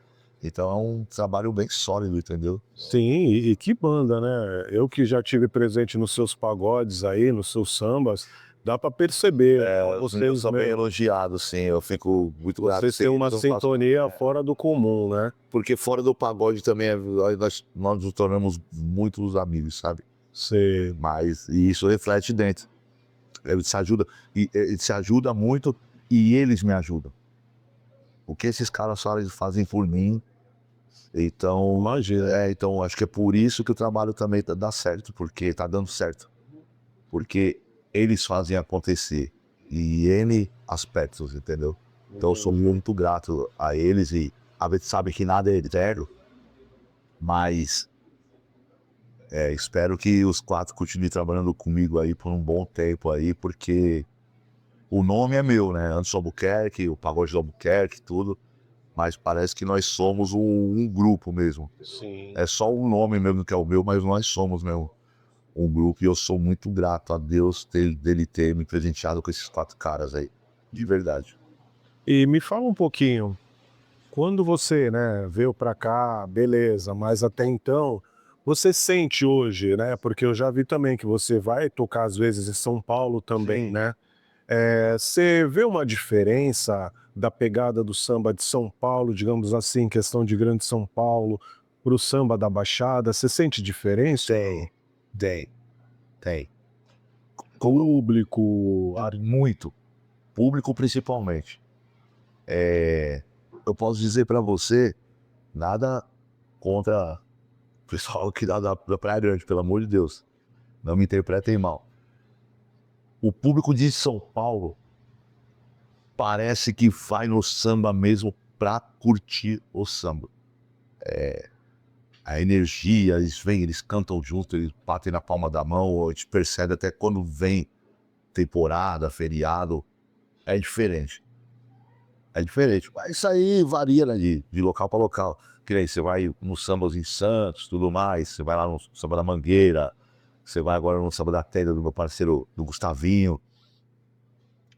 Então é um trabalho bem sólido, entendeu? Sim, e que banda, né? Eu que já tive presente nos seus pagodes aí, nos seus sambas, dá pra perceber. Eu Vocês, sou bem meu, elogiado, sim, eu fico muito grato. vocês têm uma sintonia fora do comum, né? Porque fora do pagode também, nós nos tornamos muitos amigos, sabe? Você... Mas e isso reflete dentro. Ele se ajuda, ele se ajuda muito e eles me ajudam. O que esses caras fazem por mim. Então, Imagina. então acho que é por isso que o trabalho também dá certo, porque tá dando certo. Porque eles fazem acontecer. E N aspectos, entendeu? Então eu sou muito grato a eles e a gente sabe que nada é eterno, mas espero que os 4 continuem trabalhando comigo aí por um bom tempo aí, porque o nome é meu, né? Anderson Albuquerque, o Pagode do Albuquerque, tudo. Mas parece que nós somos um grupo mesmo. Sim. É só um nome mesmo que é o meu, mas nós somos mesmo um grupo. E eu sou muito grato a Deus dele ter me presenteado com esses 4 caras aí. De verdade. E me fala um pouquinho, quando você, né, veio pra cá, beleza, mas até então, você sente hoje, né, porque eu já vi também que você vai tocar às vezes em São Paulo também, Sim. né? Você vê uma diferença da pegada do samba de São Paulo, digamos assim, questão de Grande São Paulo, pro samba da Baixada? Você sente diferença? Tem. Público, Muito. Público principalmente. Eu posso dizer pra você, nada contra o pessoal aqui da Praia Grande, pelo amor de Deus. Não me interpretem mal. O público de São Paulo parece que vai no samba mesmo pra curtir o samba. A energia, eles vêm, eles cantam junto, eles batem na palma da mão, a gente percebe até quando vem temporada, feriado, é diferente. É diferente. Mas isso aí varia, né, de local para local. Que nem você vai no sambas em Santos, tudo mais, você vai lá no samba da Mangueira, você vai agora no samba da Tenda do meu parceiro, do Gustavinho,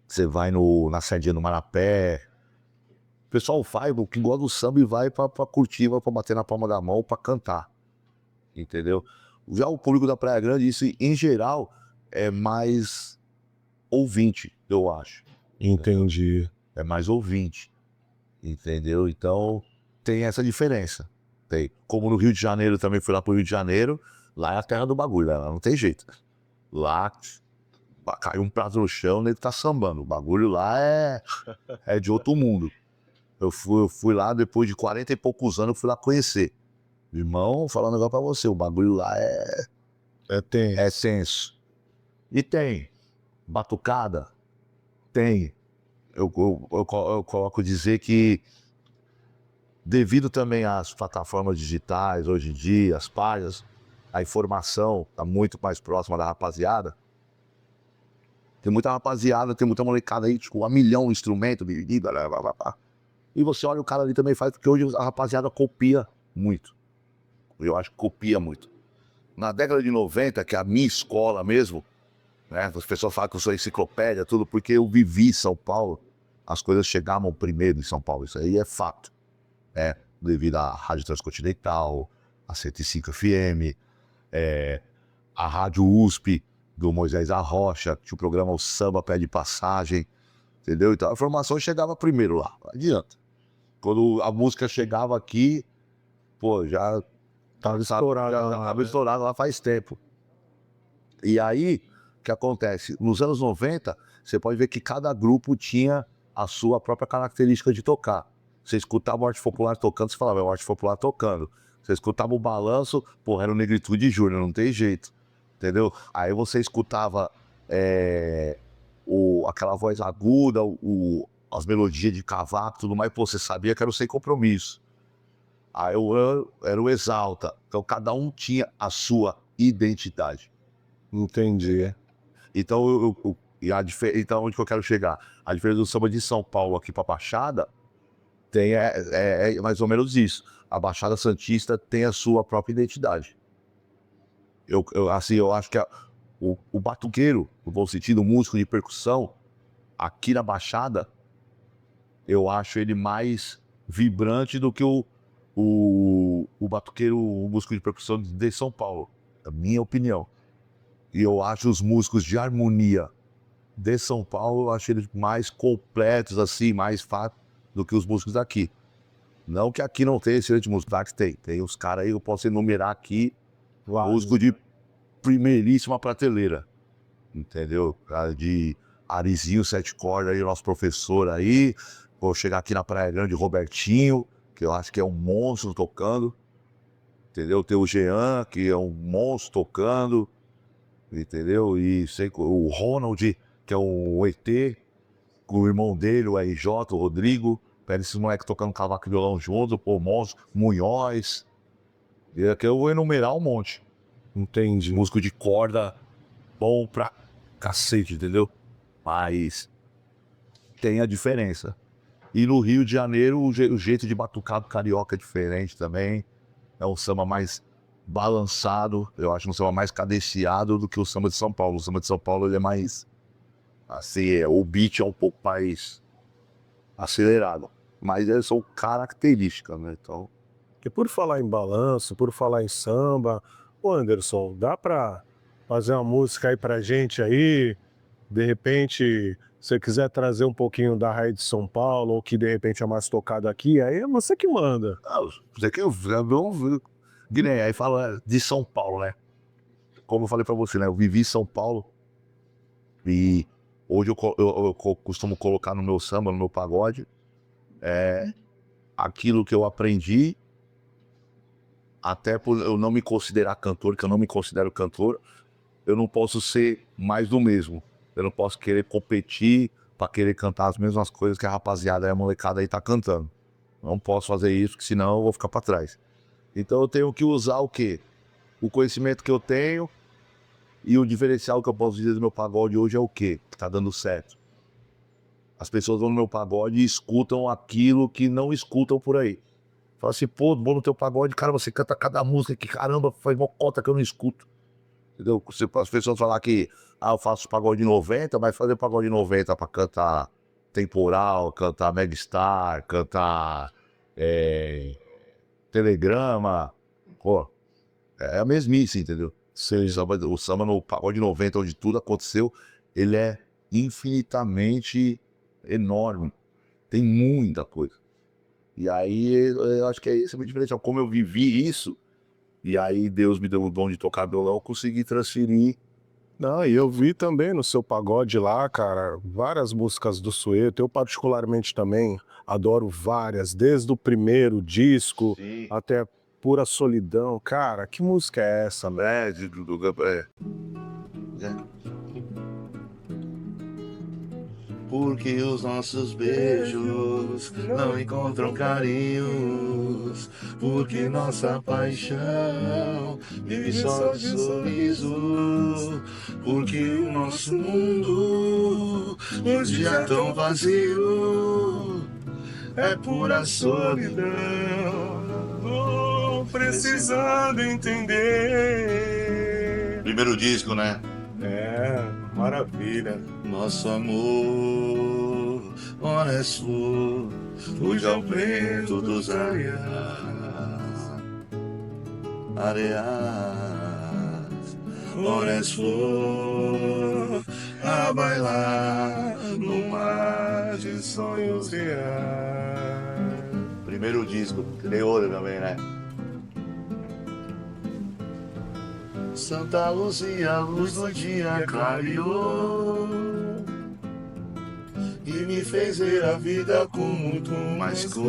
você vai na Sardinha do Marapé. O pessoal vai, o que gosta do samba e vai pra curtir, vai pra bater na palma da mão, pra cantar, entendeu? Já o público da Praia Grande, isso em geral, é mais ouvinte, eu acho. entendi. É mais ouvinte, entendeu? Então, tem essa diferença. Tem. Como no Rio de Janeiro também, fui lá pro Rio de Janeiro, lá é a terra do bagulho, lá não tem jeito. Lá cai um prato no chão, ele tá sambando. O bagulho lá é de outro mundo. Eu fui lá depois de 40 e poucos anos, eu fui lá conhecer. Irmão, falando um negócio pra você, o bagulho lá É é tenso. tenso. E tem batucada? Tem. Eu coloco dizer que, devido também às plataformas digitais hoje em dia, as páginas, a informação está muito mais próxima da rapaziada. Tem muita rapaziada, tem muita molecada aí, tipo, 1 milhão de instrumentos, blá, blá, blá, blá. E você olha, o cara ali também faz, porque hoje a rapaziada copia muito. Eu acho que copia muito. Na década de 90, que é a minha escola mesmo, né? As pessoas falam que eu sou enciclopédia, tudo, porque eu vivi São Paulo. As coisas chegavam primeiro em São Paulo, isso aí é fato. Devido à Rádio Transcontinental, a 105 FM, a Rádio USP, do Moisés Arrocha, tinha o programa O Samba Pé de Passagem, entendeu? Então a informação chegava primeiro lá, não adianta. Quando a música chegava aqui, pô, já Tava estourado. já estava estourado lá faz tempo. E aí, o que acontece? Nos anos 90, você pode ver que cada grupo tinha a sua própria característica de tocar. Você escutava o Arte Popular tocando, você falava, é o Arte Popular tocando. Você escutava o Balanço, porra, era o Negritude Júnior, não tem jeito. Entendeu? Aí você escutava aquela voz aguda, as melodias de cavaco, tudo mais, pô, você sabia que era o Sem Compromisso. Aí era o Exalta. Então cada um tinha a sua identidade. Entendi. Então, então onde que eu quero chegar? A diferença do samba de São Paulo aqui pra Baixada é mais ou menos isso. A Baixada Santista tem a sua própria identidade. Assim, eu acho que o batuqueiro, no bom sentido, o músico de percussão, aqui na Baixada, eu acho ele mais vibrante do que o batuqueiro, o músico de percussão de São Paulo. É a minha opinião. E eu acho os músicos de harmonia de São Paulo, eu acho eles mais completos, assim, mais fáceis do que os músicos daqui. Não que aqui não tenha excelente músico, tá que tem. Tem os caras aí, eu posso enumerar aqui, músico de primeiríssima prateleira. Entendeu? Cara de Arizinho, 7 cordas aí, nosso professor aí. Vou chegar aqui na Praia Grande, Robertinho, que eu acho que é um monstro tocando. Entendeu? Tem o Jean, que é um monstro tocando. Entendeu? E sei, o Ronald, que é um ET, com o irmão dele, o RJ, o Rodrigo. Pega esses moleques tocando cavaco e violão juntos, pô, monstro, Munhoz. E aqui eu vou enumerar um monte. Entendi. Músico de corda, bom pra cacete, entendeu? Mas tem a diferença. E no Rio de Janeiro, o jeito de batucado carioca é diferente também. É um samba mais balançado, eu acho um samba mais cadenciado do que o samba de São Paulo. O samba de São Paulo ele é mais, assim, o beat é um pouco mais acelerado. Mas eles são características, né? Então, E por falar em balanço, por falar em samba, ô Anderson, dá pra fazer uma música aí pra gente aí? De repente, se você quiser trazer um pouquinho da raiz de São Paulo, ou que de repente é mais tocado aqui, aí é você que manda. você que eu Guiné, aí fala de São Paulo, né? Como eu falei pra você, né? Eu vivi em São Paulo e hoje eu costumo colocar no meu samba, no meu pagode, aquilo que eu aprendi, até por eu não me considerar cantor, que eu não me considero cantor, eu não posso ser mais do mesmo. Eu não posso querer competir pra querer cantar as mesmas coisas que a rapaziada e a molecada aí tá cantando. Não posso fazer isso, porque senão eu vou ficar pra trás. Então eu tenho que usar o quê? O conhecimento que eu tenho e o diferencial que eu posso dizer do meu pagode hoje é o quê? Que tá dando certo. As pessoas vão no meu pagode e escutam aquilo que não escutam por aí. Fala assim, pô, bom no teu pagode, cara, você canta cada música que caramba, faz uma cota que eu não escuto. Entendeu? As pessoas falar que eu faço pagode 90, mas fazer pagode 90 pra cantar Temporal, cantar Megastar, cantar Telegrama, pô, é a mesmice, entendeu? O samba no pagode 90, onde tudo aconteceu, ele é infinitamente enorme. Tem muita coisa. E aí eu acho que é isso, é muito diferente. Como eu vivi isso, e aí Deus me deu o dom de tocar violão, eu consegui transferir. Não, e eu vi também no seu pagode lá, cara, várias músicas do Sueto. Eu particularmente também adoro várias, desde o primeiro disco Sim. até Pura Solidão. Cara, que música é essa, né? Porque os nossos beijos não encontram carinhos, porque nossa paixão vive só de sorriso, porque o nosso mundo hoje é tão vazio, é pura solidão. Tô precisando entender. Primeiro disco, né? É, maravilha. Nosso amor, honesto, fuja ao preto dos areais, honesto, a bailar no mar de sonhos reais. Primeiro disco, Leouro também, né? Santa Luzia, a luz do dia clareou e me fez ver a vida com muito mais cor.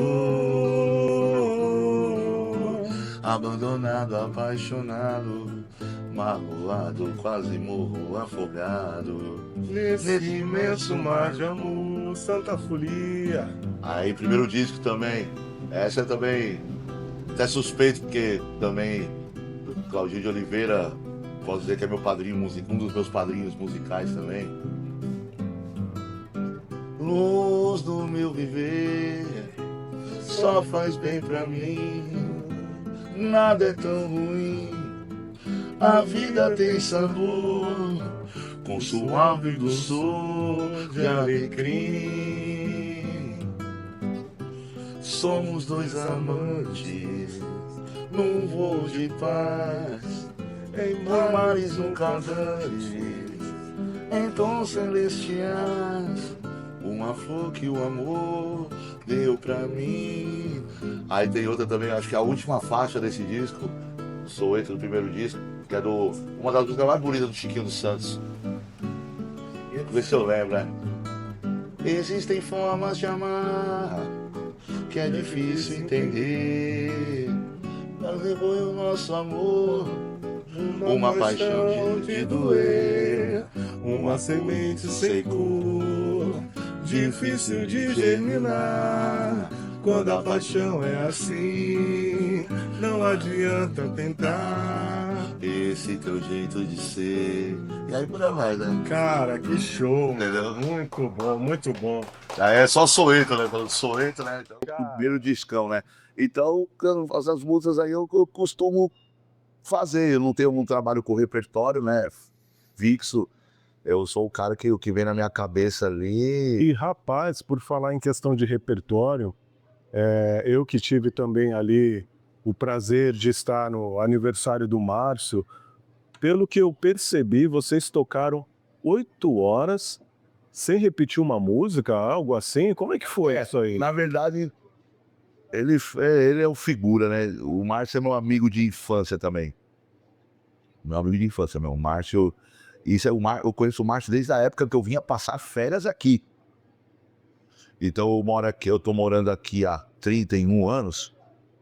Abandonado, apaixonado, magoado, quase morro afogado. Nesse imenso mar de amor, Santa Folia. Aí, primeiro disco também. Essa é também até suspeito, porque também Claudinho de Oliveira, posso dizer que é meu padrinho musical, um dos meus padrinhos musicais também. Luz do meu viver, só faz bem pra mim. Nada é tão ruim, a vida tem sabor, com suave doçor de alecrim. Somos dois amantes num voo de paz, em mares nunca dantes, em tons celestiais. Uma flor que o amor deu pra mim. Aí tem outra também, acho que é a última faixa desse disco, Soweto, do primeiro disco, que é uma das músicas mais bonitas do Chiquinho dos Santos. Vê se eu lembro, né? Existem formas de amar que é difícil entender. Mas levou o nosso amor, uma paixão de doer, uma semente sem cor, difícil de germinar. Quando a paixão é assim, não adianta tentar esse teu jeito de ser. E aí por aí vai, né? Cara, que show. Entendeu? Muito bom, muito bom. Aí é só Soweto, né? Falando Soweto, né? Então, primeiro discão, né? Então, essas músicas aí eu costumo fazer. Eu não tenho um trabalho com repertório, né? Fixo. Eu sou o cara que o que vem na minha cabeça ali. E rapaz, por falar em questão de repertório, eu que tive também ali o prazer de estar no aniversário do Márcio, pelo que eu percebi, vocês tocaram 8 horas sem repetir uma música, algo assim? Como é que foi isso aí? Na verdade, ele é o figura, né? O Márcio é meu amigo de infância também. Meu amigo de infância, meu. O Márcio. Eu conheço o Márcio desde a época que eu vinha passar férias aqui. Então eu tô morando aqui há 31 anos,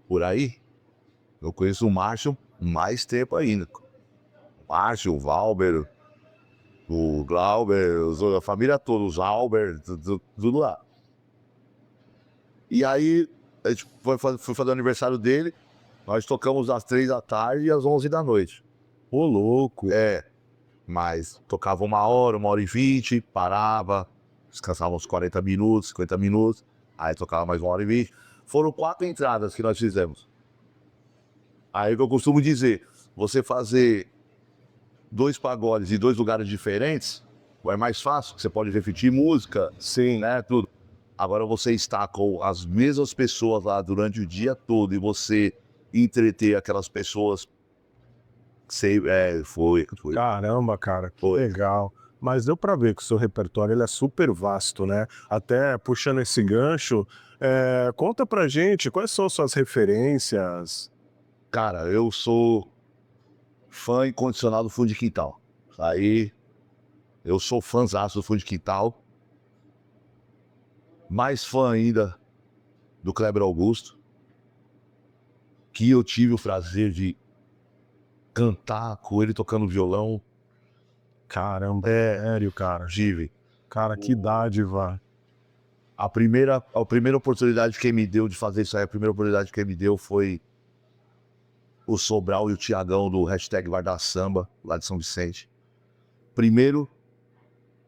por aí. Eu conheço o Márcio mais tempo ainda. O Márcio, o Valber, o Glauber, a família toda, os Albert, tudo lá. E aí, a gente foi fazer o aniversário dele, nós tocamos às 3 da tarde e às 11 da noite. Ô, louco. Mas tocava 1h e 20, parava, descansava uns 40 minutos, 50 minutos, aí tocava mais 1h20. Foram 4 entradas que nós fizemos. Aí o que eu costumo dizer, você fazer 2 pagodes em 2 lugares diferentes, é mais fácil, você pode repetir música, Sim. né, tudo. Agora você está com as mesmas pessoas lá durante o dia todo e você entreter aquelas pessoas, foi. Caramba, cara, que Foi. legal. Mas deu pra ver que o seu repertório ele é super vasto, né? Até puxando esse gancho, conta pra gente quais são as suas referências. Cara, eu sou fã incondicional do Fundo de Quintal. Aí, eu sou fãzaço do Fundo de Quintal. Mais fã ainda do Kleber Augusto, que eu tive o prazer de cantar com ele tocando violão. Caramba, sério, cara. Tive. Cara, que dádiva. A primeira oportunidade que ele me deu de fazer isso aí, a primeira oportunidade que ele me deu foi o Sobral e o Tiagão do hashtag Vai Dar Samba, lá de São Vicente. Primeiro,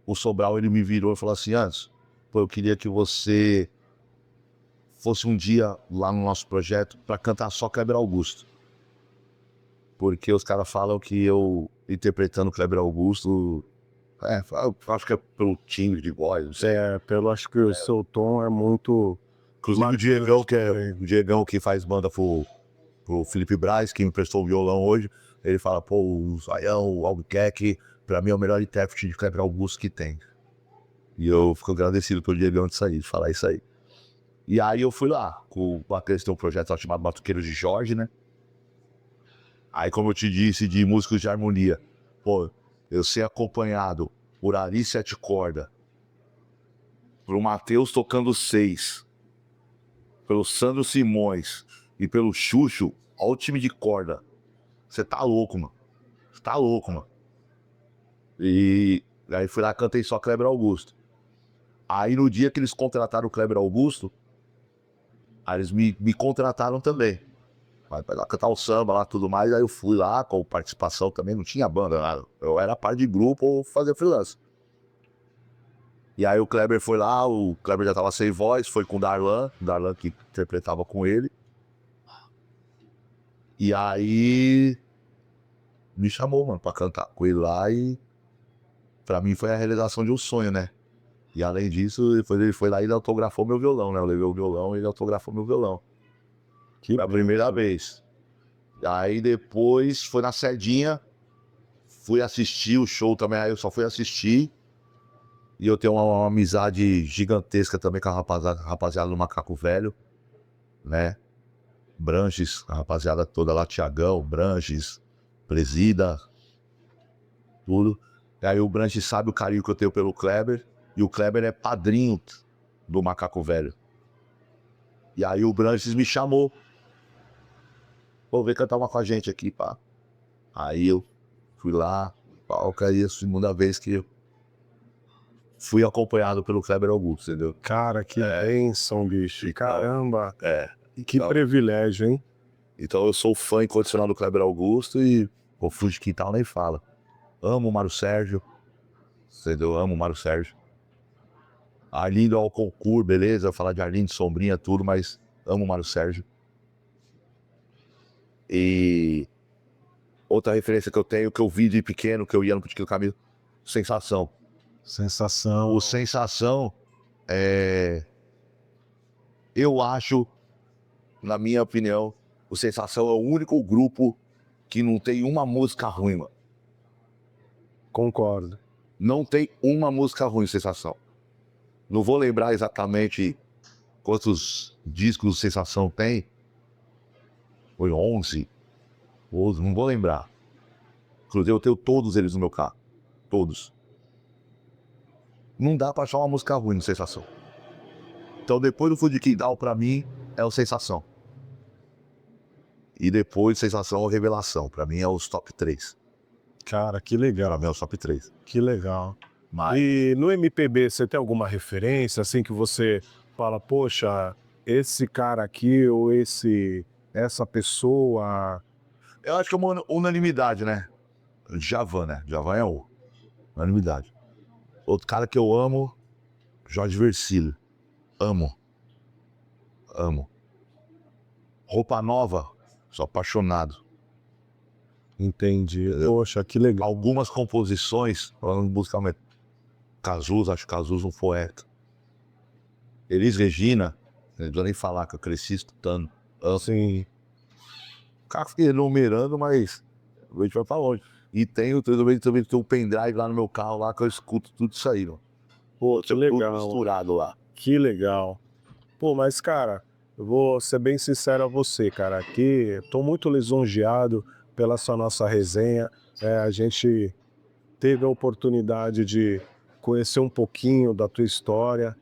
o Sobral ele me virou e falou assim, Anderson, eu queria que você fosse um dia lá no nosso projeto para cantar só Kleber Augusto. Porque os caras falam que eu, interpretando Kleber Augusto, acho que é pelo timbre de voz, não sei. Acho que o seu tom é muito... Inclusive o Diegão, o Diegão que faz banda pro Felipe Braz, que me prestou o violão hoje, ele fala, o Zaião, o Albuquerque, pra mim é o melhor intérprete de Kleber Augusto que tem. E eu fico agradecido pelo Diegão de falar isso aí. E aí eu fui lá, eles têm um projeto chamado Batuqueiros de Jorge, né? Aí, como eu te disse, de músicos de harmonia, eu ser acompanhado por Ari 7 corda, por Matheus tocando 6, pelo Sandro Simões e pelo Xuxo, olha o time de corda. Você tá louco, mano. Você tá louco, mano. E aí fui lá, cantei só Kleber Augusto. Aí no dia que eles contrataram o Kleber Augusto, aí eles me contrataram também. Vai lá cantar o samba lá, tudo mais. Aí eu fui lá com participação também, não tinha banda, nada. Eu era parte de grupo ou fazia freelance. E aí o Kleber foi lá, o Kleber já tava sem voz, foi com o Darlan que interpretava com ele. E aí me chamou, mano, pra cantar com ele lá e pra mim foi a realização de um sonho, né? E além disso, depois ele foi lá e ele autografou meu violão, né? Eu levei o violão e ele autografou meu violão. Foi a primeira vez. Aí depois foi na Sardinha, fui assistir o show também, aí eu só fui assistir. E eu tenho uma amizade gigantesca também com a rapaziada do Macaco Velho, né? Branches, a rapaziada toda lá, Tiagão, Branches, Presida, tudo. E aí o Branches sabe o carinho que eu tenho pelo Kleber, e o Kleber é padrinho do Macaco Velho. E aí o Branches me chamou. Vou ver cantar uma com a gente aqui, pá. Aí eu fui lá, palco, aí a segunda vez que eu fui acompanhado pelo Kleber Augusto, entendeu? Cara, que bênção, bicho. Então, Caramba, que então, privilégio, hein? então eu sou fã incondicional do Kleber Augusto e o Fundo de Quintal nem fala. Amo o Mário Sérgio, entendeu? Amo o Mário Sérgio. Arlindo ao concurso, beleza? Falar de Arlindo, Sombrinha, tudo, mas amo o Mário Sérgio. E outra referência que eu tenho, que eu vi de pequeno, que eu ia no Tiquinho Camilo, Sensação. Sensação. O Sensação eu acho, na minha opinião, o Sensação é o único grupo que não tem uma música ruim, mano. Concordo. Não tem uma música ruim, Sensação. Não vou lembrar exatamente quantos discos o Sensação tem. Foi 11, não vou lembrar. Inclusive eu tenho todos eles no meu carro. Todos. Não dá pra achar uma música ruim no Sensação. Então depois do Fundo de Quintal, pra mim, é o Sensação. E depois Sensação ou Revelação. Pra mim é os top 3. Cara, que legal. Pra mim é os top 3. Que legal. Mas E no MPB, você tem alguma referência, assim, que você fala, poxa, esse cara aqui ou essa pessoa... eu acho que é uma unanimidade, né? Djavan, né? Djavan é o unanimidade. Outro cara que eu amo, Jorge Vercillo. Amo. Roupa Nova, sou apaixonado. Entendi. Poxa, que legal. Algumas composições, falando musicalmente, Cazuza, acho Cazuza um poeta. Elis Regina, não vou nem falar que eu cresci escutando. Sim. O cara fica enumerando, mas a gente vai pra longe. E tenho também um pendrive lá no meu carro lá que eu escuto tudo isso aí, mano. Pô, que Tudo legal. misturado lá. Que legal. Pô, mas, cara, eu vou ser bem sincero a você, cara. Aqui, tô muito lisonjeado pela sua nossa resenha. A gente teve a oportunidade de conhecer um pouquinho da tua história.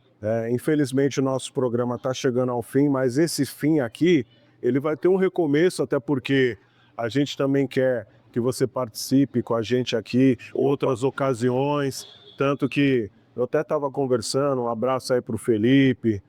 Infelizmente, o nosso programa está chegando ao fim, mas esse fim aqui, ele vai ter um recomeço, até porque a gente também quer que você participe com a gente aqui em outras ocasiões. Tanto que eu até estava conversando, um abraço aí para o Felipe.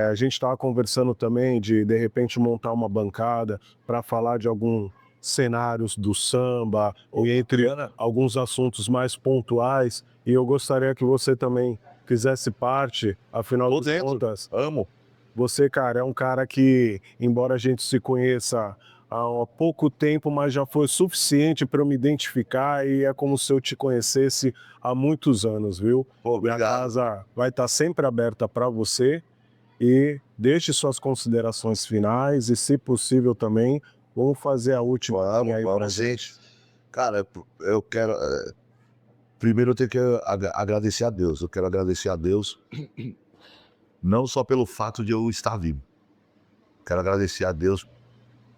A gente estava conversando também de repente, montar uma bancada para falar de alguns cenários do samba, e entre alguns assuntos mais pontuais. E eu gostaria que você também fizesse parte, afinal de contas, Amo. você, cara, é um cara que, embora a gente se conheça há pouco tempo, mas já foi suficiente para eu me identificar e é como se eu te conhecesse há muitos anos, viu? Pô, Minha obrigado. casa vai estar sempre aberta para você e deixe suas considerações finais e, se possível também, vamos fazer a última. Vamos, gente. Cara, eu quero... primeiro eu tenho que agradecer a Deus. Eu quero agradecer a Deus não só pelo fato de eu estar vivo. Quero agradecer a Deus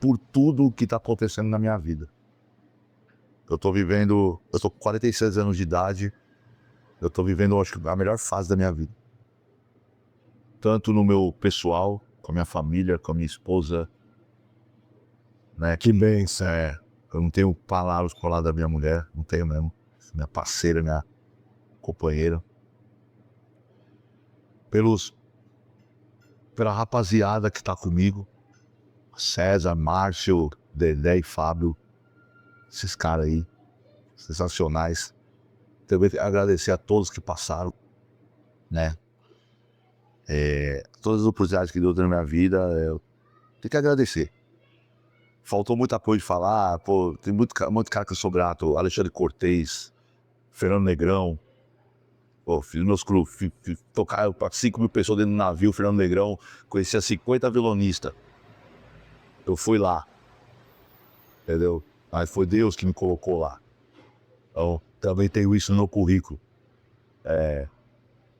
por tudo que está acontecendo na minha vida. Eu tô com 46 anos de idade, eu tô vivendo, acho que, a melhor fase da minha vida. Tanto no meu pessoal, com a minha família, com a minha esposa, né? Que bênção. Eu não tenho palavras para falar da minha mulher, não tenho mesmo. Minha parceira, minha companheira. Pela rapaziada que tá comigo. César, Márcio, Dedé e Fábio. Esses caras aí, sensacionais. Também agradecer a todos que passaram, né? Todas as oportunidades que deu na minha vida, eu tenho que agradecer. Faltou muita coisa de falar, pô, tem muito cara que eu sou grato. Alexandre Cortez, Fernando Negrão. Pô, fiz meus clubes, tocar para 5 mil pessoas dentro do navio, Fernando Negrão. Conhecia 50 violonistas. Eu fui lá, entendeu? Mas foi Deus que me colocou lá. Então, também tenho isso no meu currículo.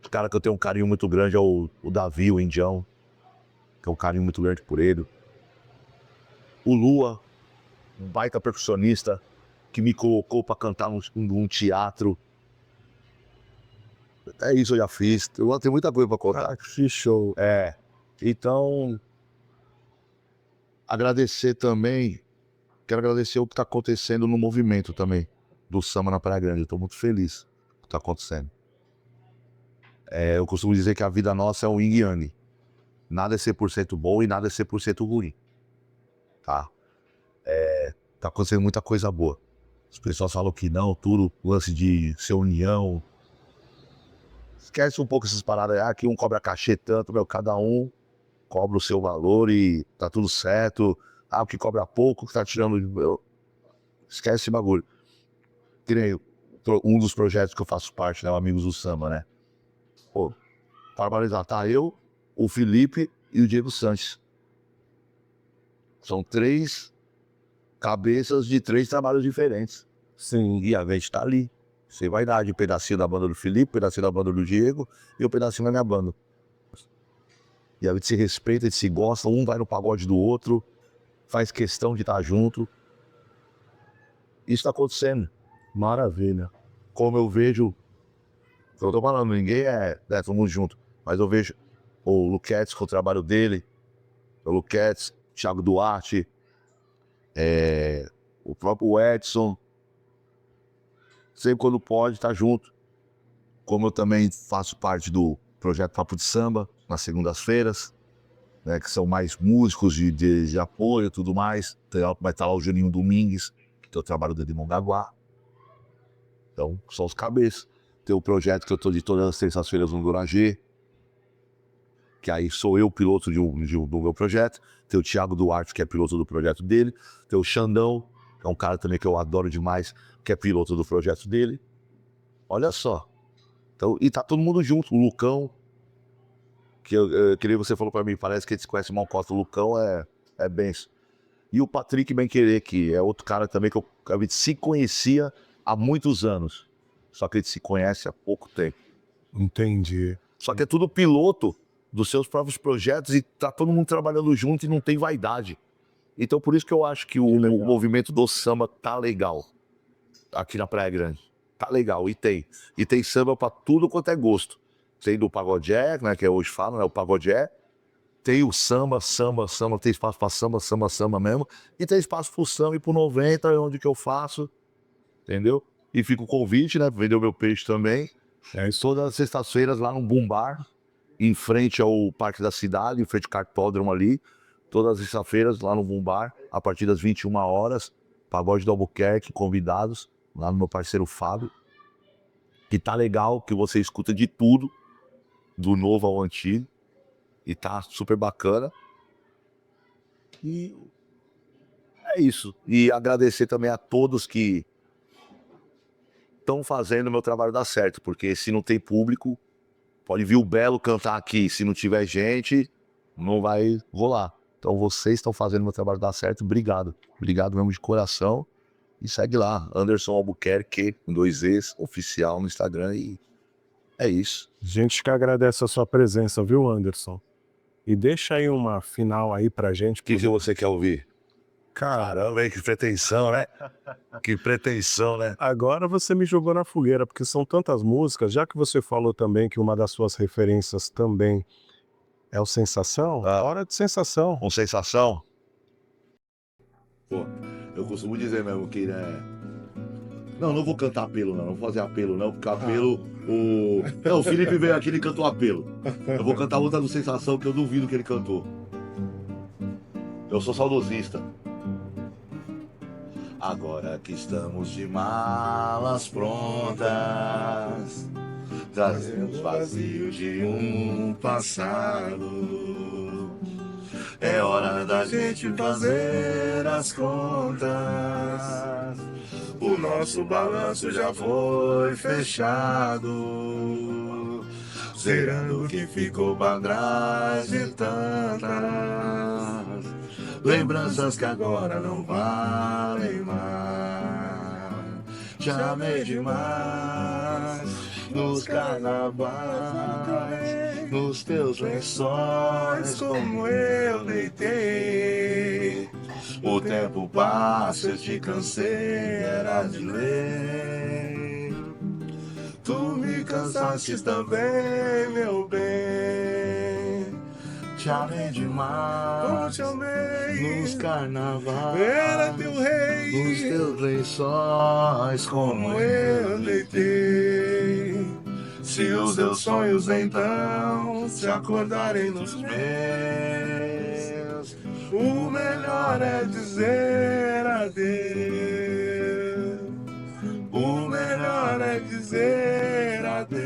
O cara que eu tenho um carinho muito grande é o Davi, o Indião. Que é um carinho muito grande por ele. O Lua, um baita percussionista, que me colocou pra cantar num teatro. É isso, eu já fiz. Eu tenho muita coisa pra contar. Que show. Então, agradecer também. Quero agradecer o que tá acontecendo no movimento também, do samba na Praia Grande. Eu tô muito feliz com o que tá acontecendo. Eu costumo dizer que a vida nossa é um yin e yang. Nada é 100% bom e nada é 100% ruim. Tá? Tá acontecendo muita coisa boa. As pessoas falam que não, tudo lance de ser união. Esquece um pouco essas paradas. Que um cobra cachê tanto, cada um cobra o seu valor e tá tudo certo. O que cobra pouco, que tá tirando. Esquece esse bagulho. Que nem um dos projetos que eu faço parte, né? O Amigos do Samba, né? Pô, para tá eu, o Felipe e o Diego Sanches. São 3 cabeças de 3 trabalhos diferentes. Sim. E a gente tá ali. Você vai dar de um pedacinho da banda do Felipe, um pedacinho da banda do Diego e um pedacinho da minha banda. E a gente se respeita, a gente se gosta, um vai no pagode do outro, faz questão de estar junto. Isso tá acontecendo. Maravilha. Como eu vejo, eu tô falando, ninguém todo mundo junto, mas eu vejo o Luquetes com o trabalho dele, o Luquetes, Thiago Duarte, o próprio Edson, sempre quando pode, tá junto. Como eu também faço parte do projeto Papo de Samba, nas segundas-feiras, né, que são mais músicos de apoio e tudo mais. Vai estar lá o Juninho Domingues, que tem o trabalho dele em Mongaguá. Então, só os cabeças. Tem o projeto que eu tô de todas as terças-feiras no Doragê, que aí sou eu piloto do meu projeto. Tem o Thiago Duarte, que é piloto do projeto dele. Tem o Xandão, que é um cara também que eu adoro demais, que é piloto do projeto dele. Olha só. Então, e tá todo mundo junto. O Lucão, que nem você falou pra mim, parece que a gente se conhece mal cota. O Lucão é benção. E o Patrick Benquerê, que é outro cara também que a gente se conhecia há muitos anos. Só que a gente se conhece há pouco tempo. Entendi. Só que é tudo piloto dos seus próprios projetos e tá todo mundo trabalhando junto e não tem vaidade. Então por isso que eu acho que o movimento do samba tá legal aqui na Praia Grande. Tá legal, e tem samba pra tudo quanto é gosto. Tem do pagodé, né, que hoje fala, né, o pagodé. Tem o samba, tem espaço pra samba mesmo. E tem espaço pro samba e pro 90, onde que eu faço, entendeu? E fica o convite, né, vender o meu peixe também. Todas as sextas-feiras lá no Boom Bar, em frente ao Parque da Cidade, em frente ao cartódromo ali. Todas as sextas-feiras lá no Boom Bar, a partir das 21 horas. Pagode do Albuquerque, convidados, lá no meu parceiro Fábio. Que tá legal, que você escuta de tudo, do novo ao antigo. E tá super bacana. E é isso. E agradecer também a todos que estão fazendo o meu trabalho dar certo. Porque se não tem público, pode vir o Belo cantar aqui. Se não tiver gente, não vai rolar. Então vocês estão fazendo o meu trabalho dar certo. Obrigado. Obrigado mesmo de coração. E segue lá, Anderson Albuquerque, com 2 Es, oficial no Instagram. E é isso. Gente que agradece a sua presença, viu, Anderson? E deixa aí uma final aí pra gente. O que você quer ouvir? Cara, Caramba, hein, que pretensão, né? Que pretensão, né? agora você me jogou na fogueira, porque são tantas músicas, já que você falou também que uma das suas referências também é o Sensação, hora de Sensação. Com sensação? Pô, Eu costumo dizer mesmo que, né? Não vou cantar apelo, não vou fazer apelo, não, porque apelo. O Felipe veio aqui e cantou apelo. Eu vou cantar outra do Sensação que eu duvido que ele cantou. Eu sou saudosista. Agora que estamos de malas prontas, trazemos vazio de um passado. É hora da gente fazer as contas. O nosso balanço já foi fechado, zerando o que ficou pra trás de tantas lembranças que agora não valem mais. Já amei demais nos carnavais, nos teus lençóis como eu deitei. O tempo passa, eu te cansei, era de lei. Tu me cansaste também, meu bem. Te amei demais, nos carnavais, Era teu rei, nos teus lençóis como eu deitei. se os teus sonhos então se acordarem nos meus, o melhor é dizer adeus. O melhor é dizer adeus.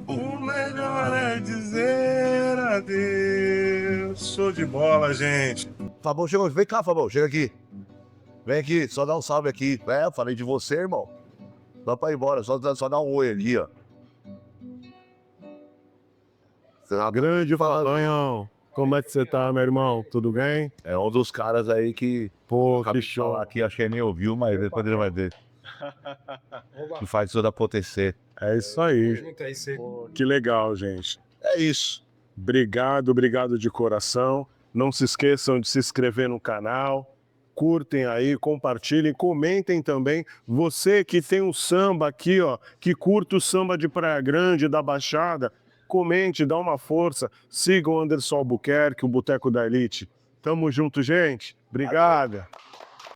O melhor é dizer adeus. Show de bola, gente. Fabão, chegou. Vem cá, Fabão, chega aqui. Vem aqui, só dá um salve aqui. Eu falei de você, irmão. Dá pra ir embora, só dá um oi ali, ó. Grande Falanhão. Como é que você tá, meu irmão? Tudo bem? É um dos caras aí que, Pô, acabei que de show. falar aqui, acho que ele nem ouviu, mas depois ele vai ver. Que faz toda acontecer. É isso aí. Pô, que legal, gente. É isso. Obrigado de coração. Não se esqueçam de se inscrever no canal. Curtem aí, compartilhem, comentem também. Você que tem um samba aqui, ó, que curte o samba de Praia Grande, da Baixada, comente, dá uma força. Siga o Anderson Albuquerque, o Boteco da Elite. Tamo junto, gente. Obrigado.